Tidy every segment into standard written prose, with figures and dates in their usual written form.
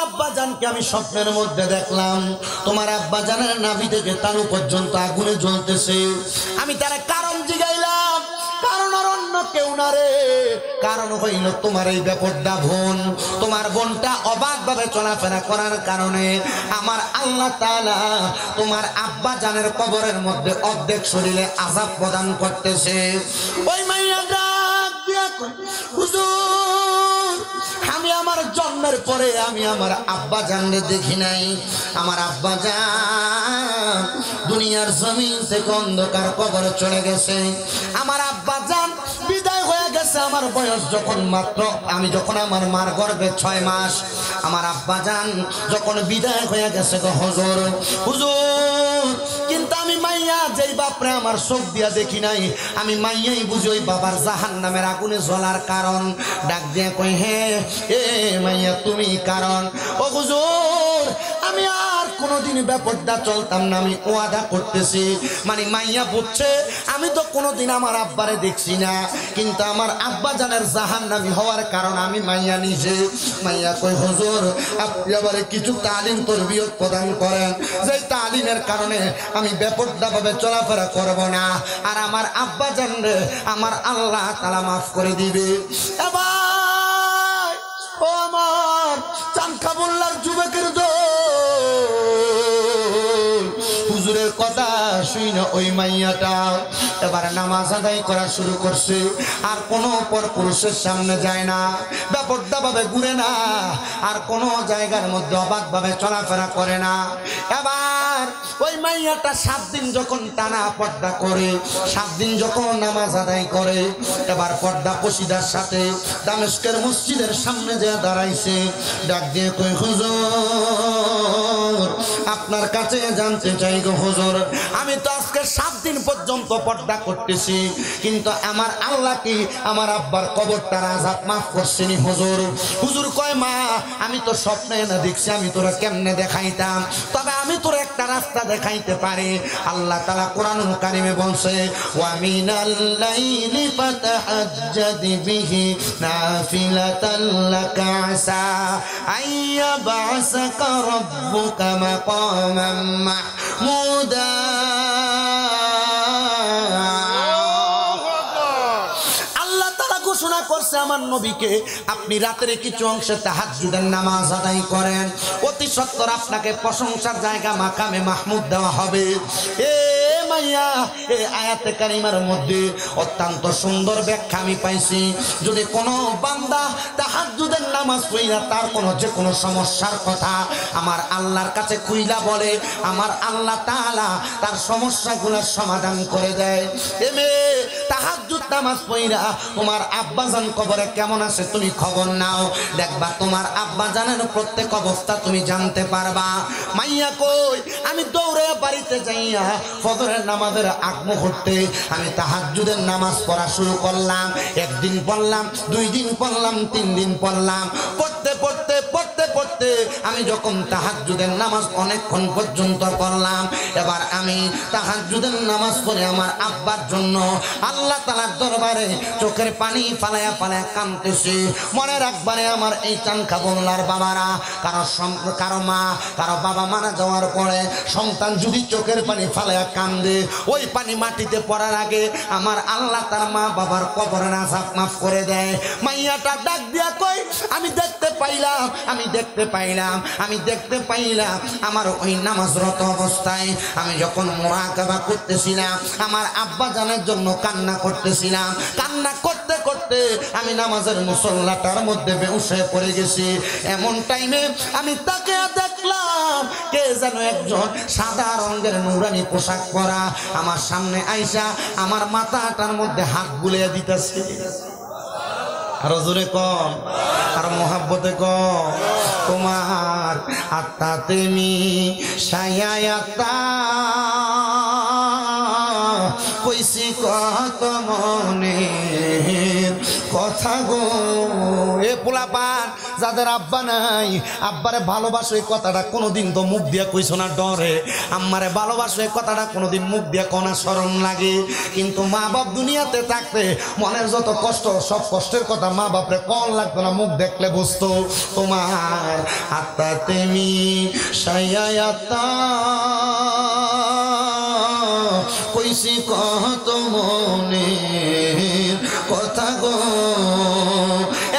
আব্বাজানকে আমি স্বপ্নের মধ্যে দেখলাম, তোমার আব্বাজানের নাভি থেকে তালু পর্যন্ত আগুনে জ্বলতেছে। আমি তারা কারণ জিগাইলাম, কারণ আর অন্য কেউ না রে, কারণ হইল তোমার এই বেপরদা বোন। তোমার বোনটা অবাকভাবে চলাফেরা করার কারণে আমার আল্লাহ তাআলা তোমার আব্বাজানের কবরের মধ্যে অর্ধেক শরীরে আযাব প্রদান করতেছে। ওই মাইয়া ডাক দিয়া কই, হুজুর আমি আমার জন্মের পরে আমি আমার আব্বাজানকে দেখি নাই। আমার আব্বাজান দুনিয়ার জমিন থেকে অন্ধকার কবরে চলে গেছে। আমার আব্বাজান বিদায় হয়ে গেছে আমার বয়স যখন মাত্র, আমি যখন আমার মার গর্ভে 6 মাস। আমার আব্বাজান যখন বিদায় হয়ে গেছে গো হুজুর, হুজুর কিন্তু আমি মাইয়া যেই বাপরে আমার চোখ দিয়া দেখি নাই, আমি মাইয়াই বুঝি ওই বাবার জাহান্নামের আগুনে জ্বলার কারণ। ডাক দিয়ে কই, হে এ মাইয়া তুমি কারণ। ও হুজুর আমি আর কোনোদিন বেপরদা চলতাম না, আমি ওয়াদা করতেছি। মানে মাইয়া বুঝছে আমি তো কোনোদিন আমার আব্বারে দেখছি না, কিন্তু আমার আব্বাজানের জাহান্নামী হওয়ার কারণ আমি মাইয়া নিজে। মাইয়া কই, হুজুর আপনি আবার কিছু তালিম তরবিয়ত প্রদান করেন, যে তালিমের কারণে আমি বেপরদা ভাবে চলাফেরা করব না, আর আমার আব্বাজানরে আমার আল্লাহ তাআলা মাফ করে দিবে। এবার ও আমার চানখাবুল্লার যুবকের দল, হুজুরের কথা শুনে ওই মাইয়াটা এবার নামাজ আদায় করা শুরু করছে। আর কোনো পর পুরুষের সামনে যায় না, বেপরদা ভাবে ঘুরে না, আর কোনো জায়গার মধ্যে অবাক ভাবে চলাফেরা করে না। এবার ওই মাইয়াটা 7 দিন যখন টানা পর্দা করে, 7 দিন যখন নামাজ আদায় করে, এবার পর্দা পশিদার সাথে দামেস্কের মসজিদের সামনে যে দাঁড়াইছে। ডাক দিয়ে কই, হুজুর আপনার কাছে জানতে চাই গো হুজুর, আমি তো আজকে 7 দিন পর্যন্ত পর্দা করতেছি, কিন্তু আমার আল্লাহ কি আমার আব্বার কবরটার আযাব মাফ করছেনি হুজুর? হুজুর কয়, মা আমি তো স্বপ্নে না দেখছি, আমি তোরা কেমনে দেখাইতাম, তবে আমি তোর একটা রাস্তা দেখাইতে পারি। আল্লাহ তাআলা কোরআনুল কারীমে বলছে, ওয়া মিনাল লাইলি ফাতাহাজ্জাদ বিহি নাফিলাতাল লাকা আসা আইয়াবাসাকা রাব্বুকা মাকামান মাহমুদা। ঘোষণা করছে আমার নবীকে, আপনি রাতের কিছু অংশে তাহাজ্জুদের নামাজ আদায় করেন, অতি সত্বর আপনাকে প্রশংসার জায়গা মাকামে মাহমুদ দেওয়া হবে। এ মাইয়া এই আয়াতে কারিমার মধ্যে অত্যন্ত সুন্দর ব্যাখ্যা আমি পাইছি। যদি কোনো বান্দা তাহাজ্জুদের নামাজ পড়িয়া তার কোনো যে কোনো সমস্যার কথা আমার আল্লাহর কাছে খুইলা বলে, আমার আল্লাহ তাআলা তার সমস্যাগুলোর সমাধান করে দেয়। এমে তাহাজ্জুদ নামাজ পড়িয়া তোমার আব্বাজান কবরে কেমন আছে তুমি খবর নাও, দেখবা তোমার আব্বাজানের প্রত্যেক অবস্থা তুমি জানতে পারবা। মাইয়া কই, আমি দৌড়ে বাড়িতে যাইয়া ফজরের নামাজের আগ মুহূর্তে আমি তাহাজ্জুদের নামাজ পড়া শুরু করলাম। 1 দিন পড়লাম, 2 দিন পড়লাম, 3 দিন পড়লাম। পড়তে পড়তে পড়তে পড়তে আমি যখন তাহাজ্জুদের নামাজ অনেকক্ষণ পর্যন্ত পড়লাম, এবার আমি তাহাজ্জুদের নামাজ পড়ে আমার আব্বার জন্য আল্লাহ তাআলার দরবারে চোখের পানি ফালায়া ফালায়া কাঁদতেছি। মনে রাখবারে আমার এই চানখাবুল্লার বাবারা, কারো মা কারো বাবা মারা যাওয়ার পরে সন্তান যদি চোখের পানি ফালায়া কান্দে, ওই পানি মাটিতে পড়ার আগে আমার আল্লাহ তার মা বাবার কবরের আযাব মাফ করে দেয়। মাইয়াটা ডাক দিয়া কই, আমি দেখতে পাইলাম, আমি দেখতে পাইলাম, আমি দেখতে পাইলাম আমার ওই নামাজরত অবস্থায় আমি যখন মুরাকাবা করতেছিলাম, আমার আব্বা জানের জন্য কান্না করতেছিলাম। কান্না করতে করতে আমি নামাজের মুসল্লাটার মধ্যে বেহুশ হয়ে পড়ে গেছি। এমন টাইমে আমি তাকে দেখলাম কে যেন একজন সাদা রঙের নুরানি পোশাক পরা আমার সামনে আইসা আমার মাথাটার মধ্যে হাত বুলিয়ে দিতেছে। আরো জোরে কম, আর মোহাব্বতে কম, তোমার আত্মা তুমি সায়াতা কইছি কত মনে কথা গো। এ পোলাপান যাদের আব্বা নাই, আব্বারে ভালোবাসো এই কথাটা কোনোদিন তো মুখ দিয়া কইছো না ডরে। আম্মারে ভালোবাসো এই কথাটা কোনোদিন মুখ দিয়া কোনা শরম লাগে। কিন্তু মা বাপ দুনিয়াতে থাকতে মনের যত কষ্ট, সব কষ্টের কথা মা বাপরে কল লাগতো না, মুখ দেখলে বুঝতো। তোমার আত্মা তেমি সাইয়াতা কইছি কত মনের কথা গো।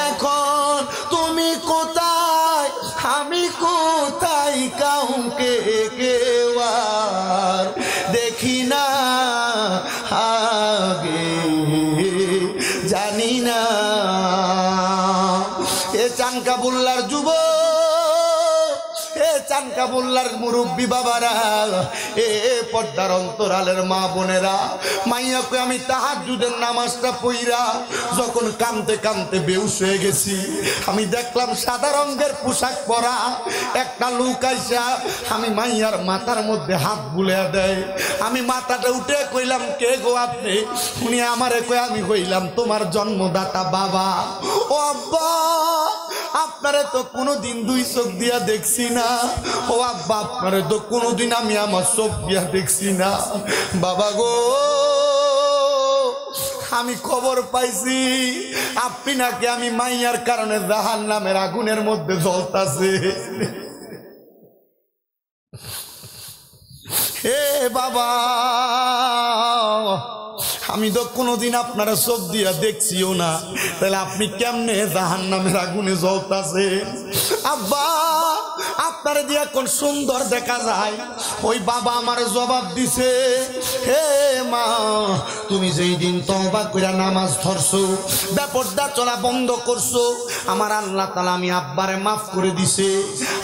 এখন তুমি কোথায়, আমি কোথায়, কাউকে কেউ আর দেখি না, আগে জানি না। এ চানকাবুল্লার যুবক, এ চানকাবুল্লার মুরব্বী বাবারা, এ পর্দার অন্তরালের মা বোনেরা, মাইয়াকে আমি তাহাজ্জুদের নামাজটা পইরা যখন কাঁদতে কাঁদতে বেহুশ হয়ে গেছি, আমি দেখলাম সাদা রঙের পোশাক পরা একটা লোক আইসা আমি মাইয়ার মাথার মধ্যে হাত বুলিয়ে দেয়। আমি মাথাটা উঠে কইলাম, কে গো আপনি? উনি আমারে কই, আমি কইলাম তোমার জন্মদাতা বাবা। ও আব্বা, আপনারে তো কোনোদিন দুই চোখ দিয়া দেখছি না। ও আব্বা, আপনারে তো কোনোদিন আমি আমার চোখ দিয়া দেখছি না। বাবা গো, আমি খবর পাইছি আপনি নাকি আমি মাইয়ার কারণে জাহান্নামের আগুনের মধ্যে জ্বলতাছে। হে বাবা, আমি তো কোনোদিন আপনারা চোখ দিয়া দেখছিও না, তাহলে আপনি কেমনে জাহান্নামের আগুনে জ্বলতাছেন? আব্বা, আপনারে দিয়া কোন সুন্দর দেখা যায়। ওই বাবা আমার জবাব দিছে, হে মা, তুমি যেই দিন তওবা কইরা নামাজ ধরছো, বেপরদা চলা বন্ধ করছো, আমার আল্লাহ তাআলা আমি আব্বারে মাফ করে দিছে।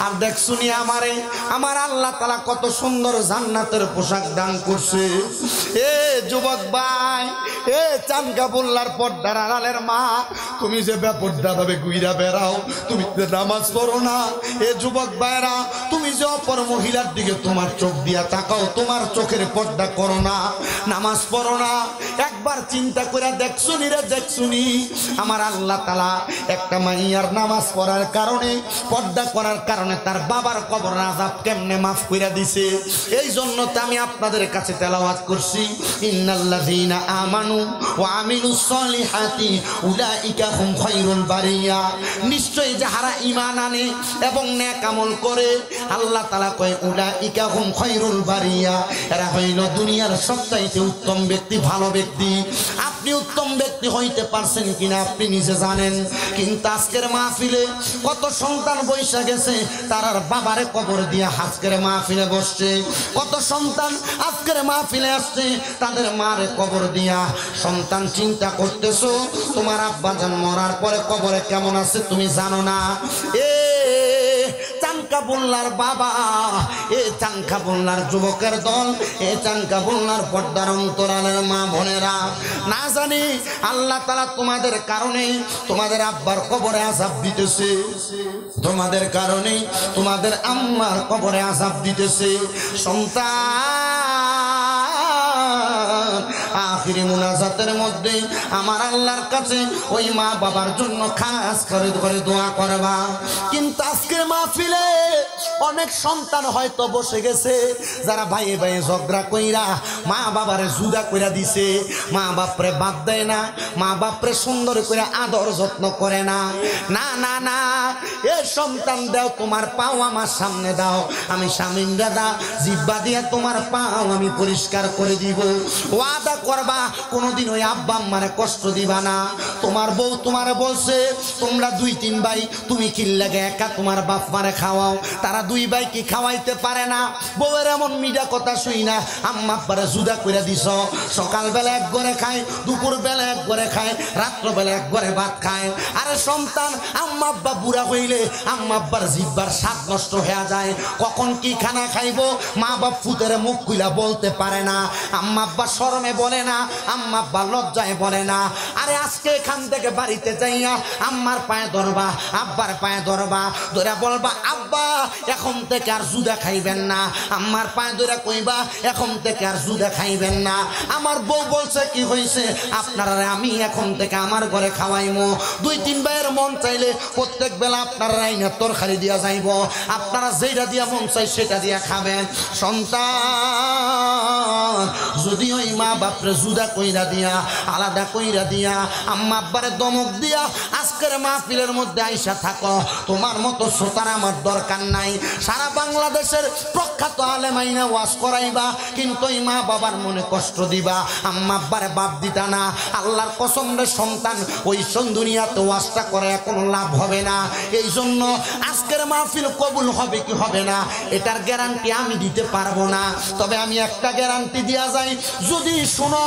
আর দেখছুনি আমারে, আমার আল্লাহ তাআলা কত সুন্দর জান্নাতের পোশাক দান করছে। এ যুবক ভাই, এ চানকাবুল্লার পর্দার আড়ালের মা, তুমি যে বেপরদা ভাবে ঘুইরা বেড়াও, তুমি যে নামাজ পড়ো না। এ যুবক ভাইরা, তুমি যে অপর মহিলার দিকে তোমার চোখ দিয়া তাকাও, তোমার চোখের পর্দা করো না, নামাজ পড়ো না। একবার চিন্তা করে দেখছুনি রে, দেখছুনি আমার আল্লাহ তাআলা একটা মাইয়ার নামাজ পড়ার কারণে, পর্দা করার কারণে তার বাবার কবর আযাব কেমনে মাফ কইরা দিছে। এই জন্য তো আমি আপনাদের কাছে তেলাওয়াত করছি, ইন্নাল্লাযীনা আমানু ওয়া আমিলুস সলিহাতি উলাইকা হুম খায়রুল বারিয়া। নিশ্চয়ই যাহারা ঈমান আনে এবং নেক আমল করে, আল্লাহ তাআলা কয় উলাইকা হুম খায়রুল বারিয়া, এরা হইল দুনিয়ার সবচাইতে উত্তম ব্যক্তি, ভালো ব্যক্তি। আপনি উত্তম ব্যক্তি হইতে পারছেন কিনা আপনি নিজে জানেন। কিন্তু আজকের মাহফিলে কত সন্তান বৈশা গেছে, তারার বাবারে কবর দিয়া আজকের মাহফিলে বসছে। কত সন্তান আজকের মাহফিলে আসছে, তাদের মারে কবর দিয়া। সন্তান চিন্তা করতেছো তোমার আব্বাজান মরার পরে কবরে কেমন আছে তুমি জানো না। এ চানকাবুল্লার বাবা, এ চানকাবুল্লার যুবকের দল, এ চানকাবুল্লার পর্দার অন্তরালের মা বোনেরা, না জানি আল্লাহ তাআলা তোমাদের কারণে তোমাদের আব্বার কবরে আযাব দিতেছে, তোমাদের কারণে তোমাদের আম্মার কবরে আযাব দিতেছে। সন্তান আখিরি মুনাজাতের মধ্যে আমার আল্লাহর কাছে ওই মা বাবার জন্য খাস করে দোয়া করবা। কিন্তু আজকের মাহফিলে অনেক সন্তান হয়তো বসে গেছে, যারা ভাইয়ে ভাইয়ে ঝগড়া কইরা মা বাবারে জুদা কইরা দিছে, মা বাপরে বাদ দেয় না, মা বাপরে সুন্দর করে আদর যত্ন করে না। না না না, এ সন্তান দাও, তোমার পাও আমার সামনে দাও, আমি স্বামীন দাদা জিব্বা দিয়ে তোমার পাও আমি পরিষ্কার করে দিব। ওয়াদা করবা কোনোদিন ওই আব্বা আম্মারে কষ্ট দিবা না। তোমার বউ তোমারে বলছে তোমরা 2-3 ভাই, তুমি কি লাগে একা তোমার বাপ মারে খাওয়াও, তারা 2 ভাই কি খাওয়াইতে পারে না? বউয়ের এমন মিডা কথা শুই না আম্মা আব্বারে জুদা করে দিছ। সকালবেলা এক ঘরে খায়, দুপুর বেলা এক ঘরে খায়, রাত্রবেলা এক ঘরে ভাত খায়। আরে সন্তান, আম্মা আব্বা বুড়া হইলে আম্মা আব্বার জিব্বার স্বাদ নষ্ট হয়ে যায়, কখন কি খানা খাইবো মা বাপ ফুতের মুখ খুইলা বলতে পারে না, আম্মা আব্বা শরমে বলে না। আম্মা আব্বা লজ্জায় বলে না, আরে আজকে এখান থেকে বাড়িতে যাইয়া আম্মার পায়ে ধরবা, আব্বার পায়ে ধরবা, ধরে বলবা আব্বা এখন থেকে আর জুদা খাইবেন না। আম্মার পায়ে ধরে কইবা এখন থেকে আর জুদা খাইবেন না। আমার বউ বলছে কি হয়েছে, আপনারা আমি এখন থেকে আমার ঘরে খাওয়াইমো। 2-3 ভাইয়ের মন চাইলে প্রত্যেক বেলা আপনারা রাইনা তরকারি দিয়া যাইব, আপনারা যেটা দিয়া মন চাই সেটা দিয়া খাবেন। সন্তান যদি ওই মা বাপরে জুদা কইরা দিয়া, আলাদা কইরা দিয়া, আম্মা আব্বারে দমক দিয়া আজকের মাহফিলের মধ্যে আইসা থাকো, তোমার মতো শ্রোতার আমার দরকার নাই। সারা বাংলাদেশের প্রখ্যাত আলেম আইনা ওয়াজ করাইবা, কিন্তু ওই মা বাবার মনে কষ্ট দিবা, আম্মা আব্বারে বাপ দিতা না। আল্লাহর কসম রে সন্তান, ওই দুনিয়াতে ওয়াজটা করে কোনো লাভ হবে না। এই জন্য আজকের মাহফিল কবুল হবে কি হবে না এটার গ্যারান্টি আমি দিতে পারবো না। তবে আমি একটা গ্যারান্টি দিয়া যাই, যদি শুনো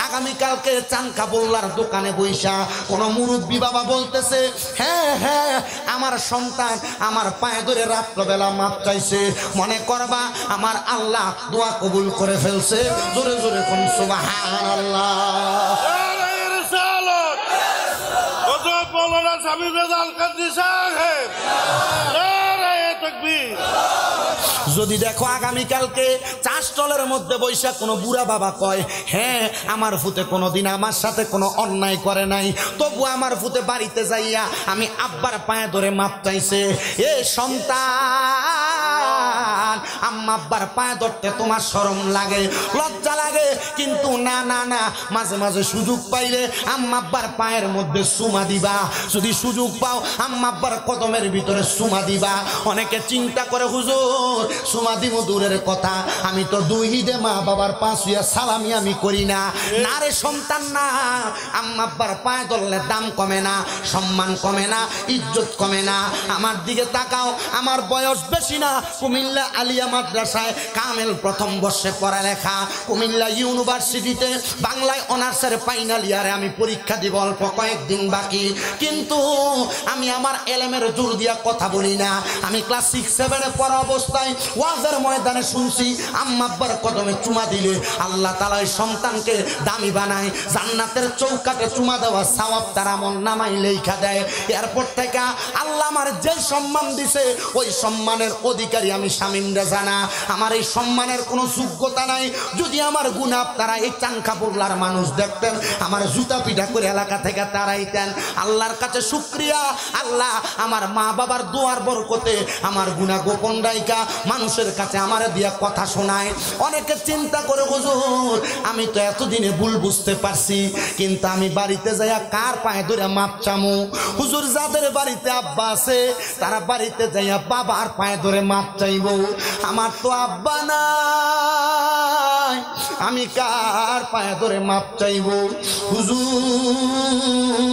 আগামীকালকে চানকাবুল্লার দোকানে বইসা কোনো মুরব্বী বাবা বলতেছে হ্যাঁ হ্যাঁ আমার সন্তান আমার পায়ে ধরে রাত্রবেলা মাপ চাইছে, মনে করবা আমার আল্লাহ দোয়া কবুল করে ফেলছে। জোরে জোরে কোন সুবহানাল্লাহ। যদি দেখো আগামীকালকে চা স্টলের মধ্যে বৈশা কোনো বুড়া বাবা কয় হ্যাঁ আমার ফুতে কোনোদিন আমার সাথে কোনো অন্যায় করে নাই, তবু আমার ফুতে বাড়িতে যাইয়া আমি আব্বার পায়ে ধরে মাপ চাইছে, এ সন্তান আম্মা আব্বার পায়ে ধরতে তোমার শরম লাগে, লজ্জা লাগে, কিন্তু না না না মাঝে মাঝে সুযোগ পাইলে আম্মা আব্বার পায়ের মধ্যে চুমা দিবা। যদি সুযোগ পাও আম্মা আব্বার কদমের ভিতরে চুমা দিবা। অনেকে চিন্তা করে হুজুর চুমা দিব দূরের কথা, আমি তো 2 ঈদে মা বাবার পা ছুঁয়া সালামি আমি করি না। না রে সন্তান না, আম্মা আব্বার পায়ে ধরলে দাম কমে না, সম্মান কমে না, ইজ্জত কমে না। আমার দিকে তাকাও, আমার বয়স বেশি না, কুমিল্লা আলিয়া মাদ্রাসায় কামেল প্রথম বর্ষে পড়ালেখা, কুমিল্লা ইউনিভার্সিটিতে বাংলায় অনার্সের ফাইনাল ইয়ারে আমি পরীক্ষা দিব, অল্প কয়েকদিন বাকি, কিন্তু আমি আমার এলেমের জোর দিয়া কথা বলি না। আমি ক্লাস 6-7 পড়া অবস্থায় ওয়াজের ময়দানে শুনছি আম্মা আব্বার কদমে চুমা দিলে আল্লাহ তাআলা ওই সন্তানকে দামি বানায়, জান্নাতের চৌকাঠে চুমা দেওয়া সওয়াব তার আমল নামায় লেখা দেয়। এরপর থেকে আল্লাহ আমার যে সম্মান দিছে ওই সম্মানের অধিকারী আমি শামীম রেজা না, আমার এই সম্মানের কোনো যোগ্যতা নাই। যদি আমার গুনাহ আপনারা এই চানখাপুরলার মানুষ দেখতেন, আমার জুতা পিটা করে এলাকা থেকে তাড়াইতেন। আল্লাহর কাছে শুকরিয়া, আল্লাহ আমার মা বাবার দোয়ার বরকতে আমার গুনাহ গোপন রাইখা মানুষের কাছে আমার দিয়া কথা শোনায়। অনেকে চিন্তা করে হুজুর আমি তো এতদিনে ভুল বুঝতে পারছি, কিন্তু আমি বাড়িতে যাইয়া কার পায়ে ধরে মাপ চামু? হুজুর যাদের বাড়িতে আব্বা আছে তারা বাড়িতে যাইয়া বাবার পায়ে ধরে মাপ চাইব। আমার তো আব্বা নাই, আমি কার পায়ে ধরে মাপ চাইব? হুজুর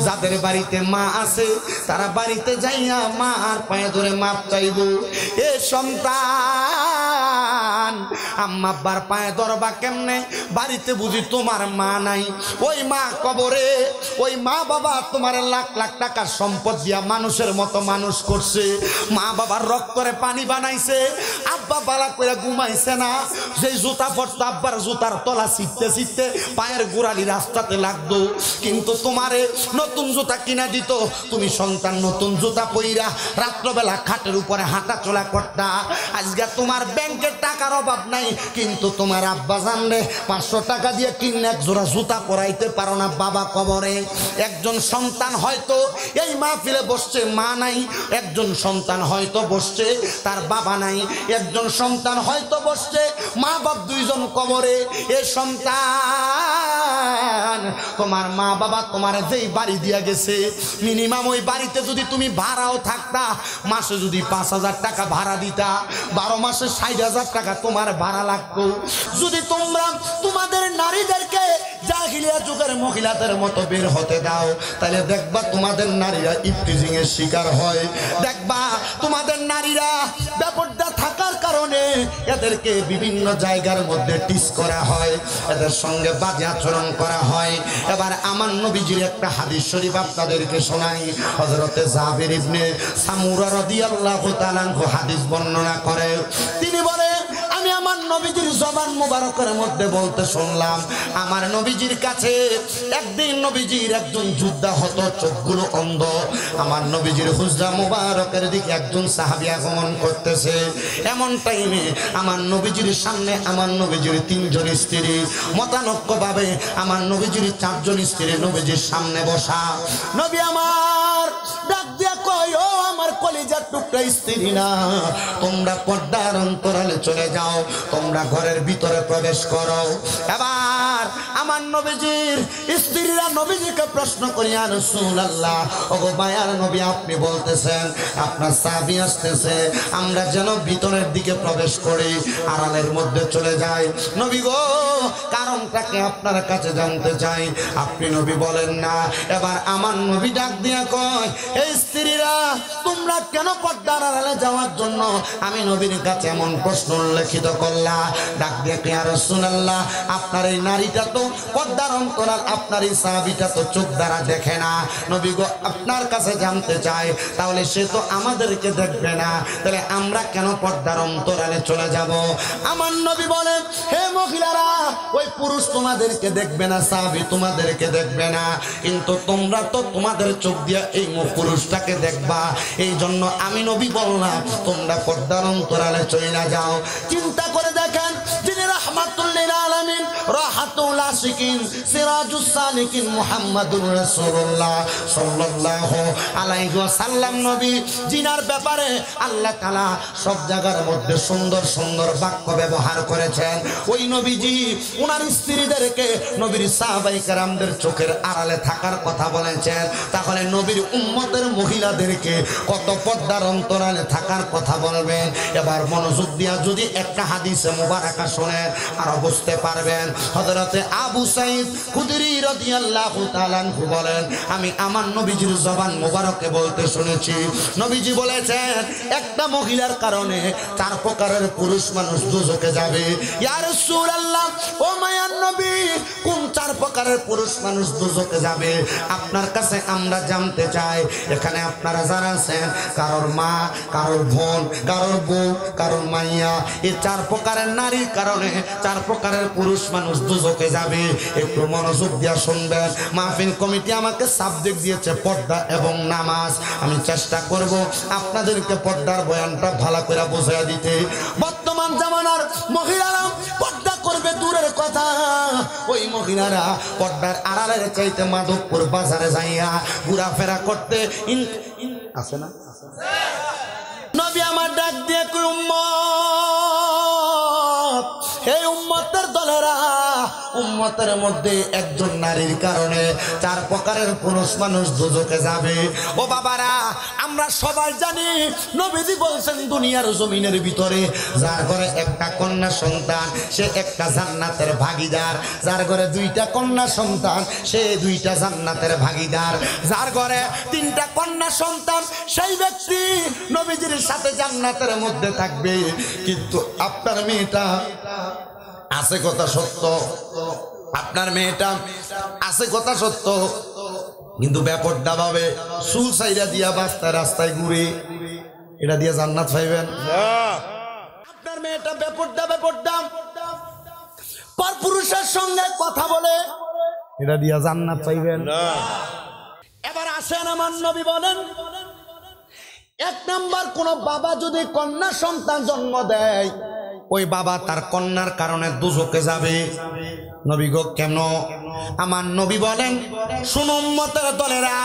যাদের বাড়িতে মা আছে তারা বাড়িতে যাইয়া মার পায়ে ধরে মাপ চাইব। এ সন্তান আম্মা আব্বার পায়ে ধরবা কেমনে? বাড়িতে বুঝি তোমার মা নাই, ওই মা কবরে, ওই মা বাবা তোমার লাখ লাখ টাকার সম্পদ দিয়া মানুষের মতো মানুষ করছে, মা বাবার রক্তরে পানি বানাইছে, আব্বা বালা করে ঘুমাইছে না, যে জুতা পরতো আব্বার জুতার তলা ছিটতে ছিটতে পায়ের গোড়ালি রাস্তাতে লাগতো, কিন্তু তোমারে নতুন জুতা কিনা দিত, তুমি সন্তান নতুন জুতা পইরা রাত্রবেলা খাটের উপরে হাঁটা চলা করতা। আজকে তোমার ব্যাংকের টাকার অভাব নাই, কিন্তু তোমার আব্বা জানলে 500 টাকা দিয়ে কিনে এক জোড়া জুতা পরাইতে পারো না বাবা কবরে। একজন সন্তান হয়তো এই মাহফিলে বসছে, মা নাই, একজন সন্তান হয়তো বসছে তার বাবা নাই, একজন সন্তান হয়তো বসছে মা বাপ 2 জন কবরে। এ সন্তান তোমার মা বাবা তোমার যেই বাড়ি দিয়া গেছে, মিনিমাম ওই বাড়িতে যদি তুমি ভাড়াও থাকতা, মাসে যদি 5,000 টাকা ভাড়া দিতা, 12 মাসে 60,000 টাকা তোমার ভাড়া লাগতো। যদি তোমরা তোমাদের নারীদেরকে জাহিলিয়া যুগের মহিলাদের মতো বের হতে দাও, তাহলে দেখবা তোমাদের নারীরা ইফটিজিং এর শিকার হয়, দেখবা তোমাদের নারীরা বেপরদা থাকার কারণে এদেরকে বিভিন্ন জায়গার মধ্যে টিস করা হয়, এদের সঙ্গে বাজে আচরণ করা হয়। এবার আমার নবীজির একটা হাদিস শরীফ আপনাদেরকে শোনাই। হযরতে জাবির ইবনে সামুরা রাদিয়াল্লাহু তাআলা হাদিস বর্ণনা করে, তিনি বলে আমি আমার আমার নবীজির জবান মুবারকের মধ্যে বলতে শুনলাম, আমার নবীজির কাছে একদিন নবীজির একজন যোদ্ধা হত, চোখগুলো অন্ধ। আমার নবীজির হুজরা মুবারকের দিকে একজন সাহাবী আগমন করতেছে। এমন টাইমে আমার নবীজির সামনে আমার নবীজির 3 জন স্ত্রী, মতানক্যভাবে আমার নবীজির 4 জন স্ত্রী নবীজির সামনে বসা। নবী আমার ডাক দিয়া কয়, ও আমার কলিজার টুকরা স্ত্রী না, তোমরা পর্দার অন্তরালে চলে যাও, তোমরা ঘরের ভিতরে প্রবেশ করো। এবার আমার নবীজির স্ত্রীরা নবীজিকে প্রশ্ন করি, ইয়া রাসূলুল্লাহ, ওগো মায়ার নবী, আপনি বলতেছেন আপনার সাহাবী আসতেছে, আমরা যেন ভিতরের দিকে প্রবেশ করি, আড়ালের মধ্যে চলে যাই। নবী গো, কারণটাকে আপনার কাছে জানতে চাই, আপনি নবী বলেন না। এবার আমার নবী ডাক দিয়া কয়, এই স্ত্রীরা তোমরা কেন পর্দার আড়ালে যাওয়ার জন্য আমি নবীর কাছে এমন প্রশ্ন উল্লেখিত করলা? ডাক দিয়া ইয়া রাসূলুল্লাহ, আপনার এই নারীটা তো পর্দার অন্তরাল, আপনার এই সাহাবীটা তো চোখ দ্বারা দেখে না। নবী গো, আপনার কাছে জানতে চাই, তাহলে সে তো আমাদেরকে দেখবে না, তাহলে আমরা কেন পর্দার অন্তরালে চলে যাব? আমার নবী বলেন, হে মহিলারা, ওই পুরুষ তোমাদেরকে দেখবে না, সাহাবী তোমাদেরকে দেখবে না, কিন্তু তোমরা তো তোমাদের চোখ দিয়ে এই পুরুষটাকে দেখবা। এই জন্য আমি নবী বললাম তোমরা পর্দার অন্তরালে চলে না যাও। চিন্তা করে দেখেন, যিনি রাহমাতুল লিল আলামিন, রাহাতুল আশিকিন, সিরাজুস সালিকিন মুহাম্মাদুর রাসূলুল্লাহ সাল্লাল্লাহু আলাইহি ওয়াসাল্লাম নবী, জিনার ব্যাপারে আল্লাহ তাআলা সব জায়গার মধ্যে সুন্দর সুন্দর বাক্য ব্যবহার করেছেন। ওই নবীজি ওনার স্ত্রীদেরকে নবীর সাহাবায়ে কেরামদের চোখের আড়ালে থাকার কথা বলেছেন, তাহলে নবীর উম্মতের মহিলাদেরকে কত পর্দার অন্তরালে থাকার কথা বলবেন। এবার মনোযোগ দিয়া যদি একটা হাদিসে মুবারাকা শুনেন আর বুঝতে পারবেন। হযরতে আবু সাঈদ খুদরি রাদিয়াল্লাহু তাআলা আনহু বলেন, আমি আমার নবীজির জবান মুবারকে বলতে শুনেছি, নবীজি বলেছেন একটা মহিলার কারণে 4 প্রকারের পুরুষ মানুষ দোজখে যাবে। ইয়া রাসূলুল্লাহ, ও মায়ার নবী, কোন 4 প্রকারের পুরুষ মানুষ দোজখে যাবে আপনার কাছে আমরা জানতে চাই। এখানে আপনারা যারা আছেন, কারোর মা, কারোর বোন, কারোর বউ, কারোর মাইয়া, এই 4 প্রকারের নারীর কারণে 4 প্রকারের পুরুষ মানুষ দোজখে যাবে। একটু মনোযোগ দিয়া শুনবেন। মাহফিল কমিটি আমাকে সাবজেক্ট দিয়েছে পর্দা এবং নামাজ। আমি চেষ্টা করব আপনাদেরকে পর্দার বয়ানটা ভালো করে বুঝিয়ে দিতে। বর্তমান জামানার মহিলারা পর্দা করবে দূরের কথা, ওই মহিলারা পর্দার আড়ালের চাইতে মাধবপুর বাজারে যাইয়া ঘোরাফেরা করতে আছে না। নবী আমার ডাক দিয়ে কই, উম্মত, এই উম্মতের দলেরা, উম্মতের মধ্যে একজন নারীর কারণে 4 প্রকারের পুরুষ মানুষ দোজখে যাবে। ও বাবারা, আমরা সবাই জানি নবীজি বলছেন দুনিয়ার জমিনের ভিতরে যার ঘরে একটা কন্যা সন্তান সে একটা জান্নাতের ভাগীদার, যার ঘরে 2টা কন্যা সন্তান সে 2টা জান্নাতের ভাগীদার, যার ঘরে 3টা কন্যা সন্তান সেই ব্যক্তি নবীজির সাথে জান্নাতের মধ্যে থাকবে। কিন্তু আপনার মেয়েটা আছে কথা সত্য, আপনার মেয়েটা আছে কথা সত্য, কিন্তু বেপরদা ভাবে চুল সাইরা দিয়া রাস্তায় রাস্তায় ঘুরে, এটা দিয়ে জান্নাত পাইবেন? আপনার মেয়েটা বেপরদা পর পুরুষের সঙ্গে কথা বলে, এটা দিয়ে জান্নাত পাইবেন? এবার আসেন, আমার নবী বলেন, 1 নাম্বার, কোন বাবা যদি কন্যা সন্তান জন্ম দেয়, ওই বাবা তার কন্যার কারণে দোজখে যাবে। নবী গো, কেন? আমার নবী বলেন, শুনো উম্মতের দলেরা,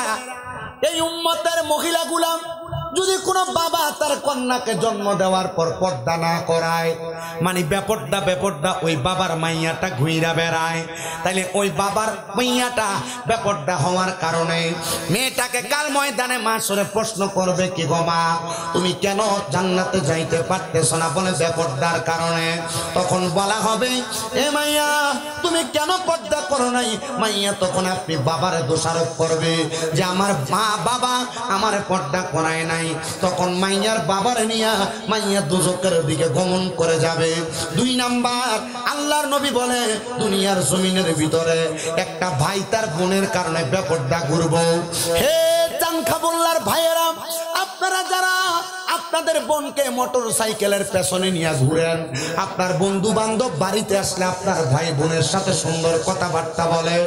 এই উম্মতের মহিলাগুলা যদি কোনো বাবা তার কন্যাকে জন্ম দেওয়ার পর পর্দা না করায়, মানে বেপর্দা ওই বাবার মাইয়াটা ঘুইরা বেড়ায়, তাইলে ওই বাবার মাইয়াটা বেপর্দা হওয়ার কারণে মেয়েটাকে কাল ময়দানে মাসরে প্রশ্ন করবে, কি গো মা, তুমি কেন জান্নাতে যাইতে পারতেছ না? বলে বেপর্দার কারণে। তখন বলা হবে, এ মাইয়া, তুমি কেন পর্দা করো নাই? মাইয়া তখন আপনি বাবারে দোষারোপ করবে যে আমার মা বাবা আমার পর্দা করায় নাই। তখন মাইয়ার বাবারে নিয়া মাইয়া দোজখের দিকে গমন করে যাবে। 2 নাম্বার, আল্লাহর নবী বলে, দুনিয়ার জমিনের ভিতরে একটা ভাই তার বোনের কারণে বেপর্দা ঘুরবো। হে চানখাবুল্লার ভাইয়েরা, আপনারা যারা আপনাদের বোনকে মোটর সাইকেলের পেছনে নিয়ে ঘুরেন, আপনার বন্ধু বান্ধব বাড়িতে আসলে আপনার ভাই বোনের সাথে সুন্দর কথাবার্তা বলে,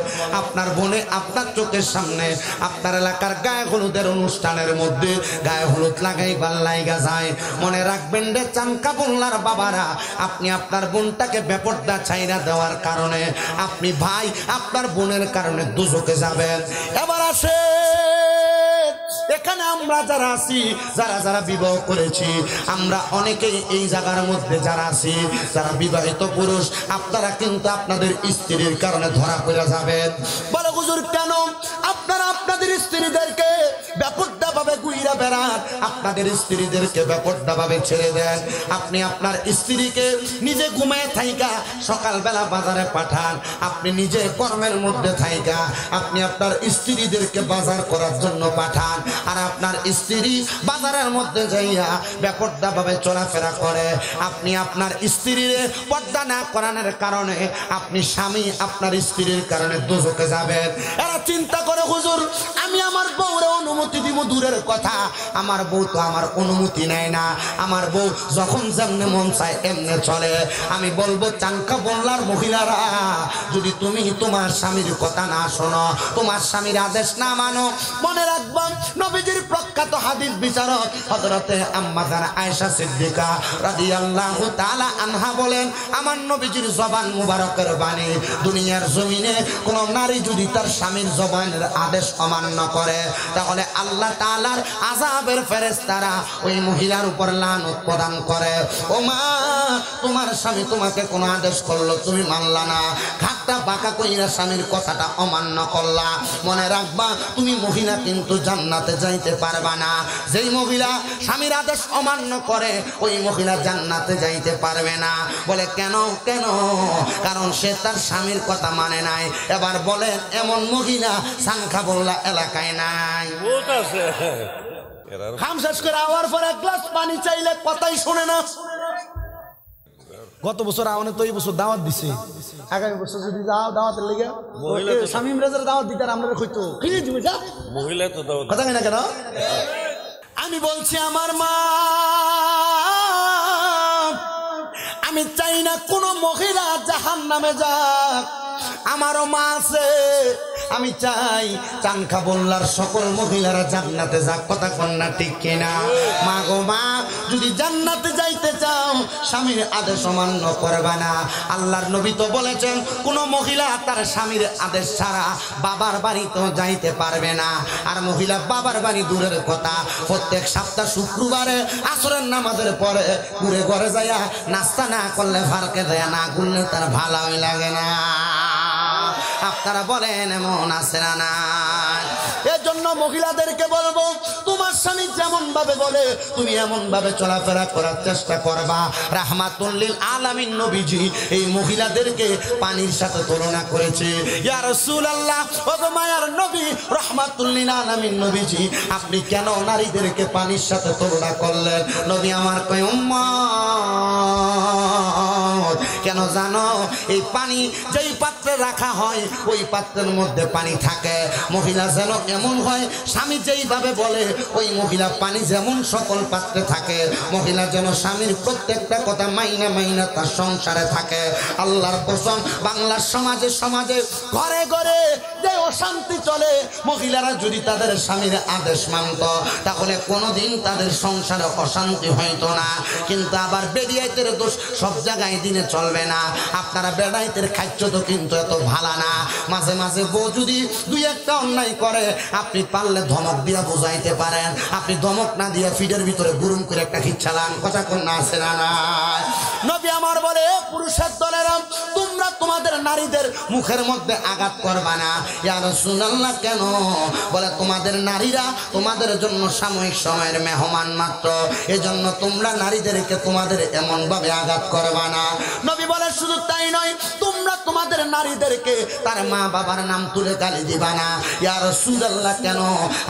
আপনার বোনে আপনার চোখের সামনে আপনার এলাকার গায়ে হলুদের অনুষ্ঠানের মধ্যে গায়ে হলুদ লাগাইবার লাইগা যায়। মনে রাখবেন রে চানকাবুল্লার বাবারা, আপনি আপনার বোনটাকে বেপরদা ছাইরা দেওয়ার কারণে আপনি ভাই আপনার বোনের কারণে দুজকে যাবেন। এবার আসে এখানে আমরা যারা আছি, যারা যারা বিবাহ করেছি, আমরা অনেকেই এই জায়গার মধ্যে যারা আছি, যারা বিবাহিত পুরুষ, আপনারা কিন্তু আপনাদের স্ত্রীর কারণে ধরা পড়ে যাবেন। বলে হুজুর কেন? আপনারা আপনাদের স্ত্রীদেরকে বেপরদা ভাবে ঘুইরা বেড়ান, আপনাদের স্ত্রীদেরকে বেপরদা ভাবে ছেড়ে দেন। আপনি আপনার স্ত্রীকে নিজে ঘুমায় থাইকা সকালবেলা বাজারে পাঠান, আপনি নিজে কর্মের মধ্যে থাইকা আপনি আপনার স্ত্রীদেরকে বাজার করার জন্য পাঠান, আর আপনার স্ত্রী বাজারের মধ্যে যাইয়া বেপরদা ভাবে চলাফেরা করে। আপনি আপনার স্ত্রীর পর্দা না করানোর কারণে আপনি স্বামী আপনার স্ত্রীর কারণে দোজখে যাবেন। এরা চিন্তা করে হুজুর আমি আমার বউরে অনুমতি দিব দূরের কথা, আমার বউ তো আমার অনুমতি নেয় না, আমার বউ যখন যেমনে মন চায় এমনে চলে। আমি বলবো চানকাবুল্লার মহিলারা, যদি তুমি তোমার স্বামীর কথা না শোনো, তোমার স্বামীর আদেশ না মানো, মনে রাখবা নবীজির প্রখ্যাত হাদিস বিচারক হযরতে আম্মা জান আয়েশা সিদ্দিকা রাদিয়াল্লাহু তাআলা আনহা বলেন, আমার নবীজির জবান মুবারকের বাণী, দুনিয়ার জমিনে কোন নারী যদি তার স্বামীর জবানের আদেশ অমান্য করে, তাহলে আল্লাহ তাআলার আযাবের ফেরেশতারা ওই মহিলার উপর লানত প্রদান করে। ও মা, তোমার স্বামী তোমাকে কোন আদেশ করলো, তুমি মানলা না, ঘাটটা বাঁকা কইরা স্বামীর কথাটা অমান্য করলা, মনে রাখবা তুমি মহিলা কিন্তু জান্নাতে যাইতে পারবা না। যেই মহিলা স্বামীর আদেশ অমান্য করে ওই মহিলা জান্নাতে যাইতে পারবে না। বলে কেন? কেন? কারণ সে তার স্বামীর কথা মানে নাই। এবার বলেন এমন মহিলা চানকাবুল্লা এলাকায় নাই? খাম শেষ করে আওয়ার পর এক গ্লাস পানি চাইলে কথাই শোনে না। গত বছর আওয়ানে তো এই বছর দাওয়াত দিছে, আগামী বছর যদি যাও দাওয়াতের লেগে শামীম রেজার দাওয়াত দিতে আমরা হইতো মহিলা তো দাওয়াত কথা না কেন? আমি বলছি আমার মা, আমি চাই না কোনো মহিলা জাহান্নামে যাক, আমারও মা আছে, আমি চাই চানকাবুল্লার সকল মহিলারা জান্নাতে যাক। কথা কন্যা ঠিক কিনা? মা গো মা, যদি জান্নাতে যাইতে চাও স্বামীর আদেশ অমান্য করবে না। আল্লাহর নবী তো বলেছেন কোন মহিলা তার স্বামীর আদেশ ছাড়া বাবার বাড়িতেও যাইতে পারবে না। আর মহিলা বাবার বাড়ি দূরের কথা, প্রত্যেক সপ্তাহ শুক্রবারে আসরের নামাজের পরে ঘুরে ঘরে যাইয়া নাস্তা না করলে ফারকে দেয় না, ঘুরলে তার ভালোই লাগে না। আপনারা বলেন এমন আছে না না? এজন্য মহিলাদেরকে বলবো, তোমার স্বামী যেমন ভাবে বলে তুমি এমন ভাবে চলাফেরা করার চেষ্টা করবা। রাহমাতুল লিল আলামিন নবীজি এই মহিলাদেরকে পানির সাথে তুলনা করেছে। ইয়া রাসূলুল্লাহ, ও মায়ার নবী রাহমাতুল লিল আলামিন নবীজি, আপনি কেন নারীদেরকে পানির সাথে তুলনা করলেন? নবী আমার কয় উম্মত, কেন জানো? এই পানি যেই পাত্রে রাখা হয় ওই পাত্রের মধ্যে পানি থাকে। মহিলা যেন এমন হয়, স্বামী যেইভাবে বলে ওই মহিলা পানি যেমন সকল পাত্রে থাকে, মহিলা যেন স্বামীর প্রত্যেকটা কথা মাইনা মাইনা তার সংসারে থাকে। আল্লাহর কসম, বাংলার সমাজে সমাজে ঘরে ঘরে যে অশান্তি চলে, মহিলারা যদি তাদের স্বামীর আদেশ মানত তাহলে কোনোদিন তাদের সংসারে অশান্তি হইতো না। কিন্তু আবার বেড়িয়াইতের দোষ সব জায়গায় দিনে চলবে না। আপনারা বেড়াইতের খাদ্য তো কিন্তু এত ভালো না। মাঝে মাঝে বউ যদি দুই একটা অন্যায় করে আপনি পারলে ধমক দিয়া বুঝাইতে পারেন, আপনি ধমক না দিয়া ফিডের ভিতরে গুরুম করে একটা খিচ্ছালান। কথা কোন না আছে না? নবী আমার বলে, পুরুষের দলেরা তোমরা তোমাদের নারীদের মুখের মধ্যে আঘাত করবা না। ইয়া রাসূলুল্লাহ, কেন? বলে তোমাদের নারীরা তোমাদের জন্য সাময়িক সময়ের মেহমান মাত্র, এজন্য তোমরা নারীদেরকে তোমাদের এমন ভাবে আঘাত করবা না। নবী বলে শুধু তাই নয়, তোমরা তোমাদের নারীদেরকে তার মা বাবার নাম তুলে গালি দিবা না। ইয়া রাসূলুল্লাহ, কেন?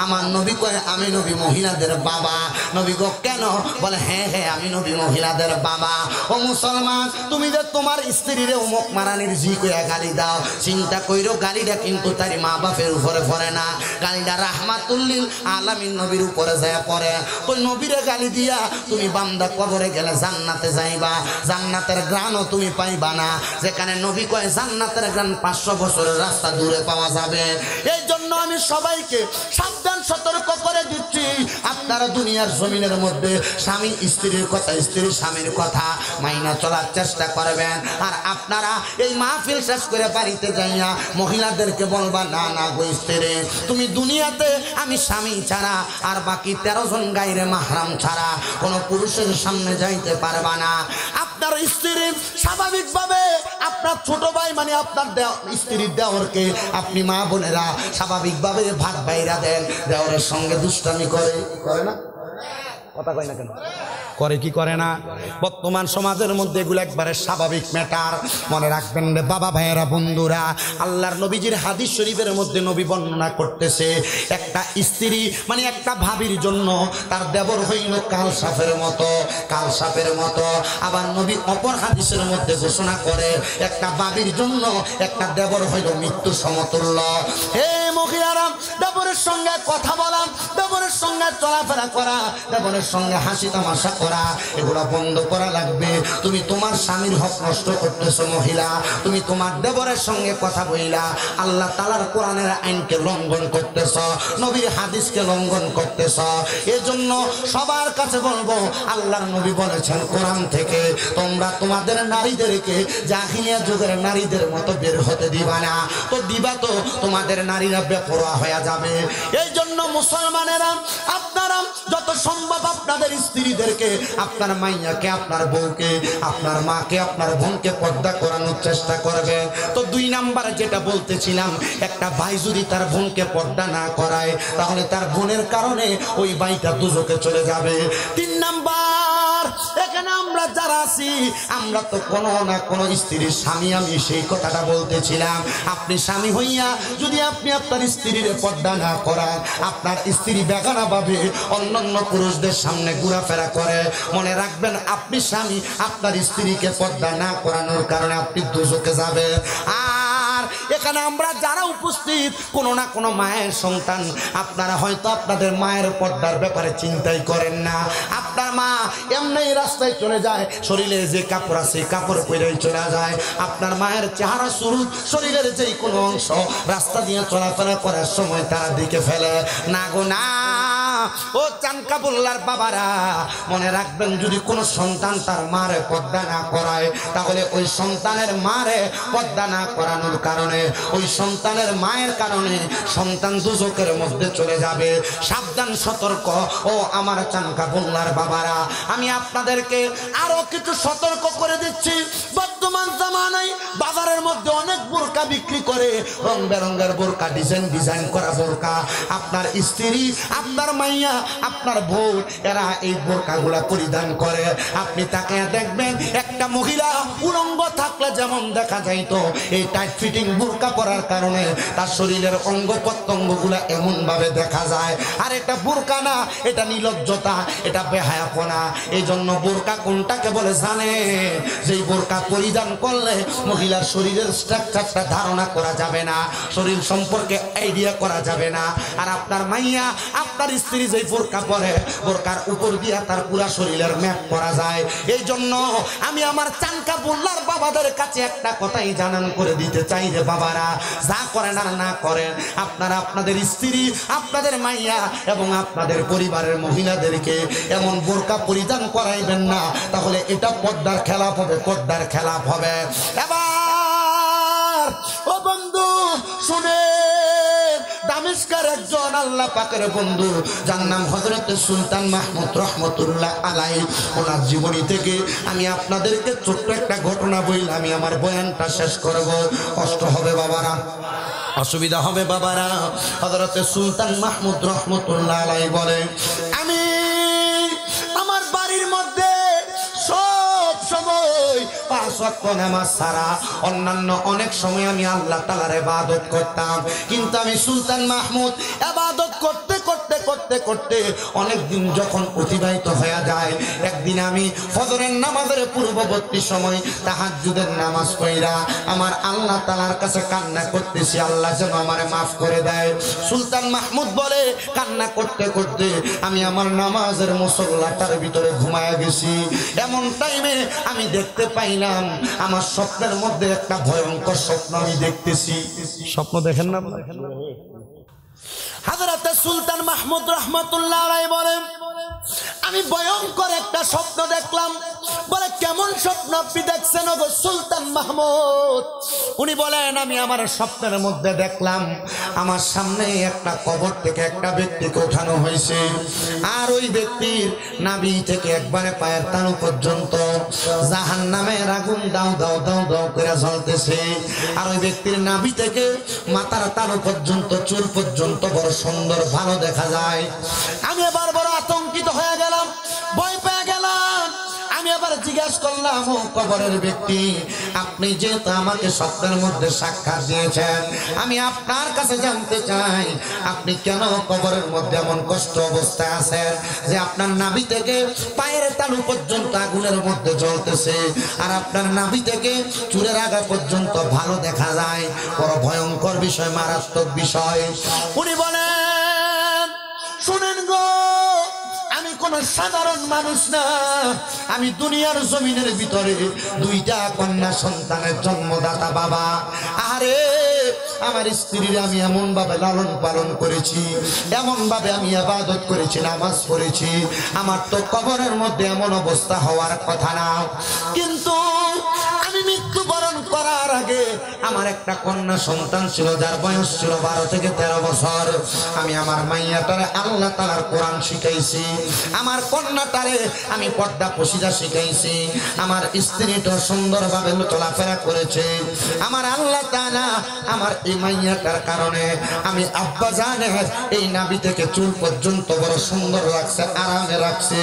আমার নবী কয় আমি নবী মহিলাদের বাবা। নবী গো কেন? বলে হ্যাঁ হ্যাঁ আমি নবী মহিলাদের বাবা। ও মুসলমান, তুমি যে তোমার স্ত্রীরে অমুক মারানির জি নবী কইয়া গালি দাও, চিন্তা কইরো গালিটা কিন্তু তার মা বাপের উপরে পড়ে না, গালিটা রাহমাতুল্লিল আলামিন নবীর উপরে যায় পড়ে। ওই নবীরে গালি দিয়া তুমি বান্দা কবরে গেলে জান্নাতে যাইবা, জান্নাতের গ্রাণও তুমি পাইবা না। যেখানে নবী কয় জান্নাতের গ্রাণ 500 বছরের রাস্তা দূরে পাওয়া যাবে। এই জন্য আমি সবাইকে সাবধান সতর্ক করে দিচ্ছি, আপনারা দুনিয়ার জমিনের মধ্যে স্বামী স্ত্রীর কথা, স্ত্রী স্বামীর কথা মাইনা চলার চেষ্টা করবেন। আর আপনারা এই মাহফিল শেষ করে বাড়িতে যাইয়া মহিলাদেরকে বলবা, না না গো স্ত্রী, তুমি দুনিয়াতে আমি স্বামী ছাড়া আর বাকি 13 জন গায়রে মাহরাম ছাড়া কোনো পুরুষের সামনে যাইতে পারবা না। আপনার স্ত্রী স্বাভাবিকভাবে আপনার ছোট ভাই মানে আপনার স্ত্রীর দেওরকে আপনি মা বোনেরা স্বাভাবিকভাবে ভাত বাইরা দেন, দেওরের সঙ্গে দুষ্টামি করে না? কথা কয় না কেন? করে কি করে না? বর্তমান সমাজের মধ্যে এগুলো একবারে স্বাভাবিক ম্যাটার। মনে রাখবেন রে বাবা, ভাইয়েরা, বন্ধুরা, আল্লাহর নবীজির হাদিস শরীফের মধ্যে নবী বর্ণনা করতেছে, একটা স্ত্রী মানে একটা ভাবির জন্য তার দেবর হইল কাল সাপের মতো, কাল সাপের মতো। আবার নবী অপর হাদিসের মধ্যে ঘোষণা করে একটা ভাবির জন্য একটা দেবর হইল মৃত্যু সমতুল্য। হে মহিলারা, দেবরের সঙ্গে কথা বলা, দেবরের সঙ্গে চলাফেরা করা, দেবরের সঙ্গে হাসি তামাশা করা, এগুলো বন্ধ করা লাগবে। তুমি তোমার স্বামীর হক নষ্ট করতেছো মহিলা, তুমি তোমার দেবরের সঙ্গে কথা বইলা আল্লাহ তাআলার কোরআনের আইনকে লঙ্ঘন করতেছ, নবীর হাদিসকে লঙ্ঘন করতেছ। এজন্য সবার কাছে বলবো, আল্লাহর নবী বলেছেন কোরআন থেকে, তোমরা তোমাদের নারীদেরকে জাহিলিয়া যুগের নারীদের মতো বের হতে দিবা না। তো দিবা তো তোমাদের নারীরা বেপরোয়া হয়ে যাবে। এই জন্য মুসলমানেরা আপনারা যত সম্ভব আপনাদের স্ত্রীদেরকে, আপনার মাইয়াকে, আপনার বউকে, আপনার মাকে, আপনার বোনকে পর্দা করানোর চেষ্টা করবেন। তো 2 নাম্বার যেটা বলতেছিলাম, একটা ভাই যদি তার বোনকে পর্দা না করায় তাহলে তার বোনের কারণে ওই ভাইটা দুজকে চলে যাবে। 3 নাম্বার, এখানে আমরা যারা আছি আমরা তো কোনো না কোনো স্ত্রীর স্বামী। আমি সেই কথাটা বলতেছিলাম, আপনি স্বামী হইয়া যদি আপনি আপনার স্ত্রীর পর্দা না করান, আপনার স্ত্রী বেগানা ভাবে অন্যান্য পুরুষদের সামনে ঘোরাফেরা করে, মনে রাখবেন আপনি স্বামী, আপনার স্ত্রীকে পর্দা না করানোর কারণে আপনি দুজকে যাবেন। আর এখানে আমরা যারা উপস্থিত কোনো না কোনো মায়ের সন্তান, আপনারা হয়তো আপনাদের মায়ের পর্দার ব্যাপারে চিন্তাই করেন না। আপনার মা এমনি রাস্তায় চলে যায়, শরীরে যে কাপড় আছে কাপড় পরেই চলে যায়। আপনার মায়ের চেহারা সুরুত, শরীরের যেই কোনো অংশ রাস্তা দিয়ে চলাফেরা করার সময় তারা দিকে ফেলে না গো না। ও চানকাবুল্লার বাবারা, মনে রাখবেন যদি কোনো সন্তান তার মারে পর্দা না করায় তাহলে ওই সন্তানের মারে পর্দা না করানোর কারণে, ওই সন্তানের মায়ের কারণে সন্তান দুজকের মধ্যে চলে যাবে। সাবধান, সতর্ক। ও আমার চানকাবুল্লার বাবারা, আমি আপনাদেরকে আরো কিছু সতর্ক করে দিচ্ছি। বর্তমান জামানায় বাজারের মধ্যে অনেক বোরকা বিক্রি করে, রং বেরঙের বোরকা, ডিজাইন করা বোরকা। আপনার স্ত্রী, আপনার মাইয়া, আপনার বউ এরা এই বোরকাগুলা পরিধান করে। আপনি তাকে দেখবেন একটা মহিলা উলঙ্গ থাকলে যেমন দেখা যাইতো, এই টাইট ফিটিং বোরকা পরার কারণে তার শরীরের অঙ্গ প্রত্যঙ্গগুলা এমন ভাবে দেখা যায়। আর এটা বোরকা না, এটা নির্লজ্জতা, এটা বেহায়াপনা। এই জন্য বোরকা কোনটাকে বলে জানে? যেই বোরকা পরিধান করলে মহিলার শরীরের স্ট্রাকচারটা ধারণা করা যাবে না, শরীর সম্পর্কে আইডিয়া করা যাবে না। আর আপনার মাইয়া, আপনার স্ত্রী যেই বোরকা পরে, বোরকার উপর দিয়া তার পুরা শরীরের ম্যাপ করা যায়। এই জন্য আমি আমার চানকাবুল্লার বাবাদের কাছে একটা কথাই জানান করে দিতে চাই রে বাবারা, যা করেন আর না করেন, আপনারা আপনাদের স্ত্রী, আপনাদের মাইয়া এবং আপনাদের পরিবারের মহিলাদেরকে এমন বোরকা পরিধান করাইবেন না, তাহলে এটা পর্দার খেলাপ হবে, পর্দার খেলাপ হবে। এবার ও বন্ধু শুনে, দামেস্কের একজন আল্লাহ পাকের বন্ধু, যার নাম হযরত সুলতান মাহমুদ রহমতুল্লাহ আলাইহি, ওনার জীবনী থেকে আমি আপনাদেরকে ছোট্ট একটা ঘটনা বললাম। আমি আমার বয়ানটা শেষ করব, কষ্ট হবে বাবারা, অসুবিধা হবে বাবারা। হযরত সুলতান মাহমুদ রহমতুল্লাহ আলাইহি বলে, আমি আমার বাড়ির মধ্যে সব সময় 5 ওয়াক্ত নামাজ ছাড়া অন্যান্য অনেক সময় আমি আল্লাহ তাআলার ইবাদত করতাম। কিন্তু আমি সুলতান মাহমুদ ইবাদত করতে করতে করতে করতে অনেক দিন যখন অতিবাহিত হয়ে যায়, একদিন আমি ফজরের নামাজের পূর্ববর্তী সময় তাহাজ্জুদের নামাজ পড়া আমার আল্লাহ তাআলার কাছে কান্না করতেছি, আল্লাহ যেন আমারে মাফ করে দেয়। সুলতান মাহমুদ বলে কান্না করতে করতে আমি আমার নামাজের মুসল্লাটার ভিতরে ঘুমায়া গেছি। এমন টাইমে আমি দেখতে পাইলাম আমার স্বপ্নের মধ্যে একটা ভয়ঙ্কর স্বপ্ন আমি দেখতেছি। স্বপ্ন দেখেন না? হযরত সুলতান মাহমুদ রাহমাতুল্লাহ আলাইহি বলেন আমি ভয়ঙ্কর একটা স্বপ্ন দেখলাম। বলে কেমন স্বপ্ন আপনি দেখছেন গো সুলতান মাহমুদ? উনি বলেন আমি আমার স্বপ্নের মধ্যে দেখলাম আমার সামনে একটা কবর থেকে একটা ব্যক্তিকে ওঠানো হয়েছে, আর ওই ব্যক্তির নাভি থেকে একবারে পায়ের তালু পর্যন্ত জাহান্নামের আগুন দাও দাও দাও দাও করে জ্বলতেছে, আর ওই ব্যক্তির নাভি থেকে মাথার তালু পর্যন্ত চুল পর্যন্ত বড় সুন্দর ভালো দেখা যায়। আমি এবার বড় আতঙ্কিত হয়ে গেলাম, ভয় পেয়ে গেলাম। আমি আবার জিজ্ঞাসা করলাম ও কবরের ব্যক্তি, আপনি যেহেতু আমাকে স্বপ্নের মধ্যে সাক্ষাৎ দিয়েছেন, আমি আপনার কাছে জানতে চাই আপনি কেন কবরের মধ্যে এমন কষ্ট অবস্থায় আছেন যে আপনার নাভি থেকে পায়ের তালু পর্যন্ত আগুনের মধ্যে জ্বলতেছে, আর আপনার নাভি থেকে চুলের আগা পর্যন্ত ভালো দেখা যায়। বড় ভয়ঙ্কর বিষয়, মারাত্মক বিষয়। উনি বলেন শুনেন গো, আমি কোন সাধারণ মানুষ না, আমি দুনিয়ার জমিনের ভিতরে দুইটা কন্যা সন্তানের জন্মদাতা বাবা। আরে আমার স্ত্রীর আমি এমন ভাবে লালন পালন করেছি, এমন ভাবে আমি ইবাদত করেছি, নামাজ পড়েছি, আমার তো কবরের মধ্যে এমন অবস্থা হওয়ার কথা না। কিন্তু আমি মৃত্যুবরণ করার আগে আমার একটা কন্যা সন্তান ছিল যার বয়স ছিল 12 থেকে 13 বছর। আমি আমার মাইয়াটারে আল্লাহ তাআলার কোরআন শিখাইছি, আমার কন্যাটারে আমি পর্দা পশিদা শিখাইছি, আমার স্ত্রীটা সুন্দরভাবে চলাফেরা করেছে। আমার আল্লাহ তাআলা আমার এই মাইয়াটার কারণে আমি আব্বা জানের এই নাভি থেকে চুল পর্যন্ত বড় সুন্দর রাখছে, আরামে রাখছে।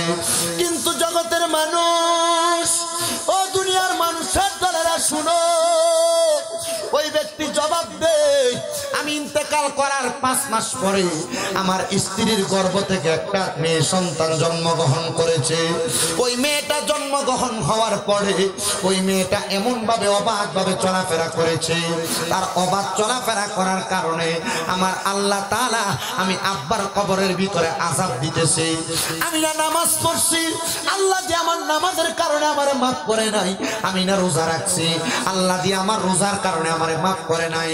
কিন্তু জগতের মানুষ, ও দুনিয়ার মানুষের দলেরা শুনো, ওই ব্যক্তি জবাব দেয় আমি ইন্তেকাল করার 5 মাস পরে আমার স্ত্রীর গর্ভ থেকে একটা মেয়ে সন্তান জন্মগ্রহণ করেছে। ওই মেয়েটা জন্মগ্রহণ হওয়ার পরে ওই মেয়েটা এমন ভাবে অবাধ ভাবে চলাফেরা করেছে, তার অবাধ চলাফেরা করার কারণে আমার আল্লাহ তাআলা আমি আব্বার কবরের ভিতরে আযাব দিতেছে। আমি না নামাজ পড়ছি, আল্লাহ যে আমার নামাজের কারণে আমারে মাফ করে নাই। আমি না রোজা রাখছি, আল্লাহ দিয়ে আমার রোজার কারণে আমারে মাফ করে নাই।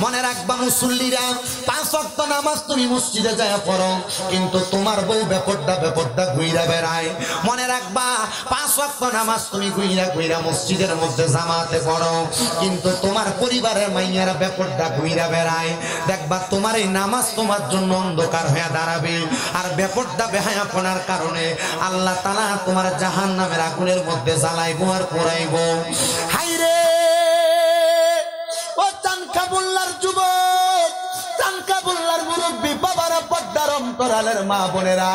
মনে রাখবা মুসল্লিরা, 5 ওয়াক্ত নামাজ তুমি মসজিদে যায় পড়ো, কিন্তু তোমার বউ বেপরদা ঘুইরা বেড়ায়। মনে রাখবা 5 ওয়াক্ত নামাজ তুমি ঘুইরা মসজিদের মধ্যে জামাতে পড়ো, কিন্তু তোমার পরিবারের মাইয়ারা বেপরদা ঘুইরা বেড়ায়। দেখবা তোমার এই নামাজ তোমার জন্য অন্ধকার হয়ে দাঁড়াবে, আর বেপরদা বেহায়াপনার কারণে আল্লাহ তাআলা তোমার জাহান্নামের আগুনের মধ্যে জ্বালাইবো আর পোড়াইবো। হাইরে ও চানকাবুল্লার যুবক, চানকাবুল্লার মুরব্বী বাবারা, পর্দার অন্তরালের মা বোনেরা,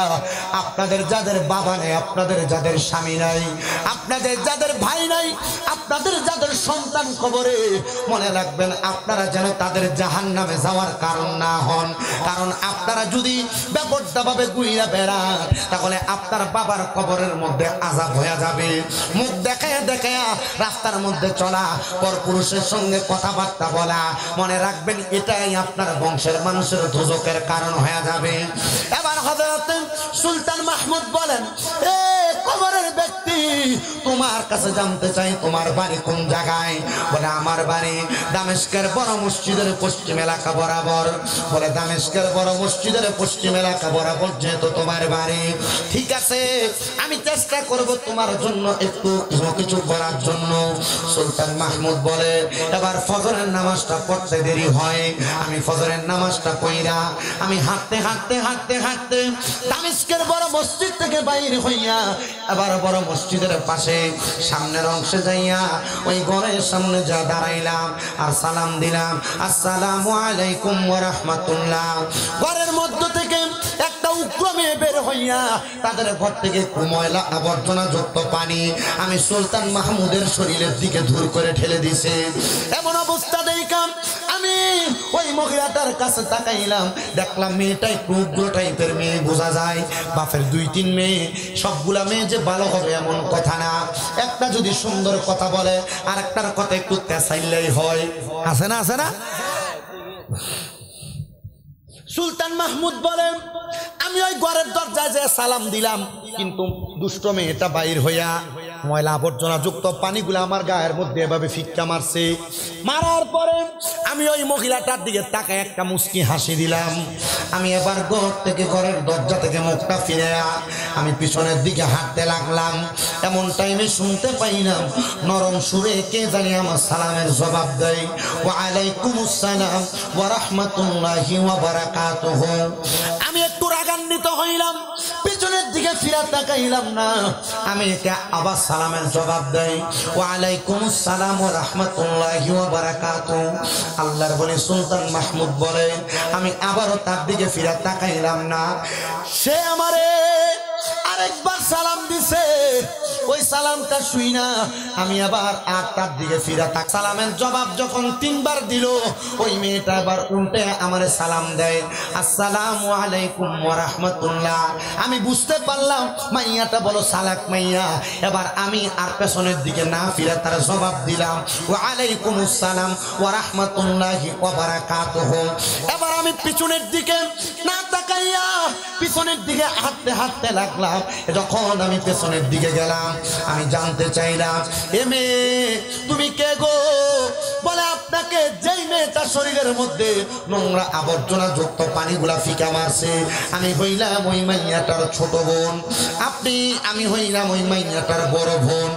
আপনাদের যাদের বাবা নেই, আপনাদের যাদের স্বামী নাই, আপনাদের যাদের ভাই নাই, আপনাদের যাদের সন্তান কবরে, মনে রাখবেন আপনারা যেন তাদের জাহান্নামে যাওয়ার কারণ না হন। কারণ আপনারা যদি বেপরদাভাবে ঘুইরা বেড়ান, তাহলে আপনার বাবার কবরের মধ্যে আযাব হয়ে যাবে। মুখ দেখায়া দেখায়া রাস্তার মধ্যে চলা, পরপুরুষের সঙ্গে কথাবার্তা বলা, মনে রাখবেন এটাই আপনার বংশের মানুষের দোজখের কারণ হয়ে যাবে। এবার হযরত সুলতান মাহমুদ বলেন, এ কবরের ব্যক্তি, তোমার কাছে জানতে চাই তোমার বাড়ি কোন জায়গায়? বলে আমার বাড়ি দামেস্কের বড় মসজিদের পশ্চিম এলাকা বরাবর। বলে দামেস্কের বড় মসজিদের পশ্চিম এলাকা বরাবর যেহেতু তোমার বাড়ি, ঠিক আছে আমি চেষ্টা করব তোমার জন্য একটু কিছু করার জন্য। সুলতান মাহমুদ বলে এবার ফজরের নামাজটা পড়তে দেরি হয়, আমি ফজরের নামাজটা পড়া আমি হাঁটতে হাঁটতে হাঁটতে হাঁটতে দামেস্কের বড় মসজিদ থেকে বাইরে হইয়া এবার বড় মসজিদের পাশে সামনের অংশে যাইয়া ওই ঘরের সামনে যা দাঁড়াইলাম আর সালাম দিলাম, আসসালামু আলাইকুম ওয়া রাহমাতুল্লাহ। ঘরের মধ্য থেকে একটা উগ্রমে বের হইয়া তাদের ঘর থেকে ময়লা আবর্জনা যুক্ত পানি আমি সুলতান মাহমুদের শরীরের দিকে ধুর করে ঠেলে দিছে। এমন অবস্থা দেখাম আমি ওই মহিলাটার কাছে তাকাইলাম, দেখলাম মেয়েটা একটু উগ্র টাইপের মেয়ে, বোঝা যায় বাপের 2-3 মেয়ে। সবগুলা মেয়ে যে ভালো হবে এমন কথা না, একটা যদি সুন্দর কথা বলে আর একটার কথা একটু তেসাইলেই হয়। আছে না, আছে না? সুলতান মাহমুদ বলেন, আমি ওই ঘরের দরজায় যে সালাম দিলাম, কিন্তু দুষ্ট মেয়েটা বাইর হইয়া ময়লা আবর্জনা যুক্ত পানিগুলো আমার গায়ের মধ্যে এভাবে ফিক্কা মারছে। মারার পরে আমি ওই মহিলাটার দিকে তাকায় একটা মুস্কি হাসি দিলাম। আমি এবার ঘরের দরজা থেকে মুখটা ফিরে আমি পিছনের দিকে হাঁটতে লাগলাম। এমন টাইমে শুনতে পাইলাম নরম সুরে কে জানি আমার সালামের জবাব দেয়, ওয়া আলাইকুমুস সালাম ওয়া রাহমাতুল্লাহি ওয়া বারাকাতুহু। আমি একটু রাগান্বিত হইলাম, পিছনের দিকে ফিরে তাকাইলাম না। আমি একে আবার সালামের জবাব দেই, ওয়া আলাইকুমুস সালাম ওয়া রাহমাতুল্লাহি ওয়া বারাকাতুহু। আল্লাহর বলি সুলতান মাহমুদ বলে, আমি আবারও তার দিকে ফিরে তাকাইলাম না। সে আমারে আরেকবার সালাম দিছে। ওই সালামটা শুই না আমি আবার আর তার দিকে ফিরে তাক। সালামের জবাব যখন 3 বার দিল, ওই মেয়েটা আবার উল্টে আমারে সালাম দেয়, আসসালামু আলাইকুম ওয়া রাহমাতুল্লাহ। আমি বুঝতে পারলাম মাইয়াটা বলো সালাক মাইয়া। এবার আমি আর পেছনের দিকে না ফিরে তার জবাব দিলাম, ওয়া আলাইকুমুস সালাম ওয়া রাহমাতুল্লাহি ওয়া বারাকাতুহু। এবার আমি পিছনের দিকে না তাকাইয়া পিছনের দিকে হাঁটতে হাঁটতে লাগলাম। যখন আমি পেছনের দিকে গেলাম, আমি জানতে চাইলাম, এ মেয়ে তুমি কে গো? বলে, আপনাকে যেই মেয়েটা শরীরের মধ্যে নোংরা আবর্জনা যুক্ত পানিগুলা ফিকা মারছে, আমি হইলাম ওই মাইয়াটার ছোট বোন। আমি হইলাম ওই মাইয়াটার বড় বোন।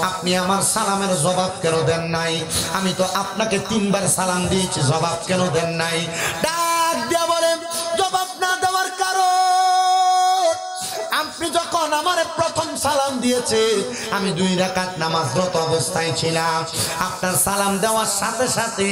আপনি আমার সালামের জবাব কেন দেন নাই? আমি তো আপনাকে 3 বার সালাম দিয়েছি, জবাব কেন দেন নাই? ডাক দিয়া বলেন, জবাব না দেওয়ার কারণ, আপনি যখন আমার প্রথম সালাম দিয়েছে আমি 2 রাকাত নামাজরত অবস্থায় ছিলাম। আপনার সালাম দেওয়ার সাথে সাথে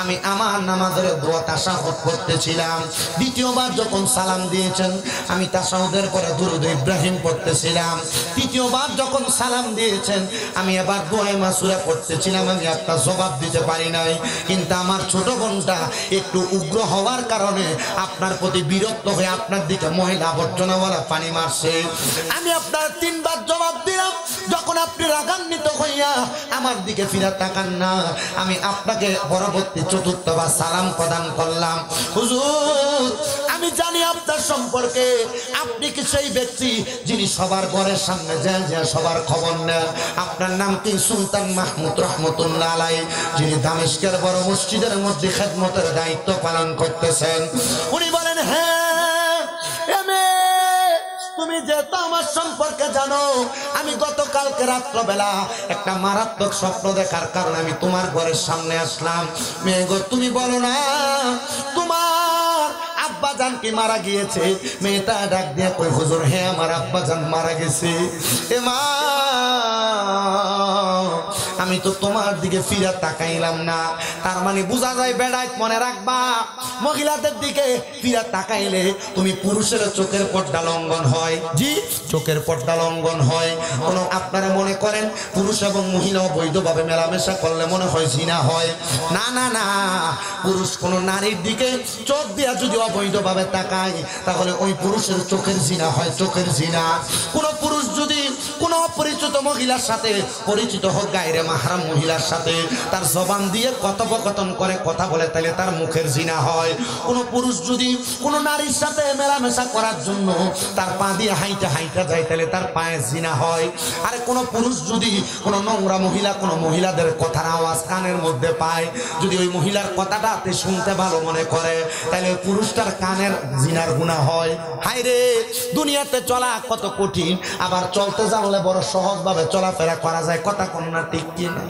আমি আমার নামাজের দোয়া তাশাহুদ করতেছিলাম। দ্বিতীয়বার যখন সালাম দিয়েছেন আমি তাশাহুদের পরে দুরূদ ইব্রাহিম পড়তেছিলাম। তৃতীয়বার যখন সালাম দিয়েছেন আমি আবার দোয়া মাসুরা পড়তেছিলাম। আমি আপনার জবাব দিতে পারি নাই, কিন্তু আমার ছোট বোনটা একটু উগ্র হওয়ার কারণে আপনার প্রতি বিরক্ত হয়ে আপনার দিকে ময়লা আবর্জনাওয়ালা পানি মারছে। আমি আপনার 3 বার জবাব দিলাম। যখন আপনি রাগান্বিত হইয়া আমার দিকে ফিরে তাকান না, আমি আপনাকে পরবর্তী 4বার সালাম প্রদান করলাম। হুজুর, আমি জানি আপনার সম্পর্কে, আপনি কি সেই ব্যক্তি যিনি সবার ঘরের সামনে যায় সবার খবর নেন? আপনার নাম কি? সুলতান মাহমুদ রহমতুল্লাহ আলাইহি, যিনি দামেস্কের বড় মসজিদের মধ্যে খেদমতের দায়িত্ব পালন করতেছেন। উনি বলেন, হ্যাঁ, তুমি যেহেতু আমার সম্পর্কে জানো, আমি গতকালকে রাত্রবেলা একটা মারাত্মক স্বপ্ন দেখার কারণে আমি তোমার ঘরের সামনে আসলাম। মেয়ে গো, তুমি বলো না তোমার আব্বাজান কি মারা গিয়েছে? মেয়েটা ডাক দিয়ে কই, হুজুর, হ্যাঁ আমার আব্বাজান মারা গেছে। এ মা, আমি তো তোমার দিকে ফিরে তাকাইলাম না। তার মানে বোঝা যায় বেড়াইত, মনে রাখবা, মহিলাদের দিকে ফিরে তাকাইলে তুমি পুরুষের চোখের পর্দা লঙ্ঘন হয়। জি, চোখের পর্দা লঙ্ঘন হয়। কোন আপনারা মনে করেন পুরুষ এবং মহিলা বৈধভাবে মেলামেশা করলে মনে হয় জিনা হয়? না না না, পুরুষ কোন নারীর দিকে চোখ দিয়া যদি অবৈধভাবে তাকায় তাহলে ওই পুরুষের চোখের জিনা হয়, চোখের জিনা। কোন পুরুষ যদি কোন অপরিচিত মহিলার সাথে পরিচিত হোক, গায়রে মাহরাম মহিলার সাথে তার জবান দিয়ে কথোপকথন করে কথা বলে, তাহলে তার মুখের জিনা হয়। কোন পুরুষ যদি কোন নারীর সাথে মেলামেশা করার জন্য তার পা দিয়ে হাইটা হাইটা যায়, তাহলে তার পায়ের জিনা হয়। আর কোন পুরুষ যদি কোন নোংরা মহিলা কোন মহিলাদের কথার আওয়াজ কানের মধ্যে পায়, যদি ওই মহিলার কথাটা শুনতে ভালো মনে করে, তাহলে ওই পুরুষটার কানের জিনার গুনাহ হয়। হায় রে, দুনিয়াতে চলা কত কঠিন, আবার চলতে জানলে বড় সহজভাবে চলাফেরা করা যায়। কথা কোন না, ঠিক কি না?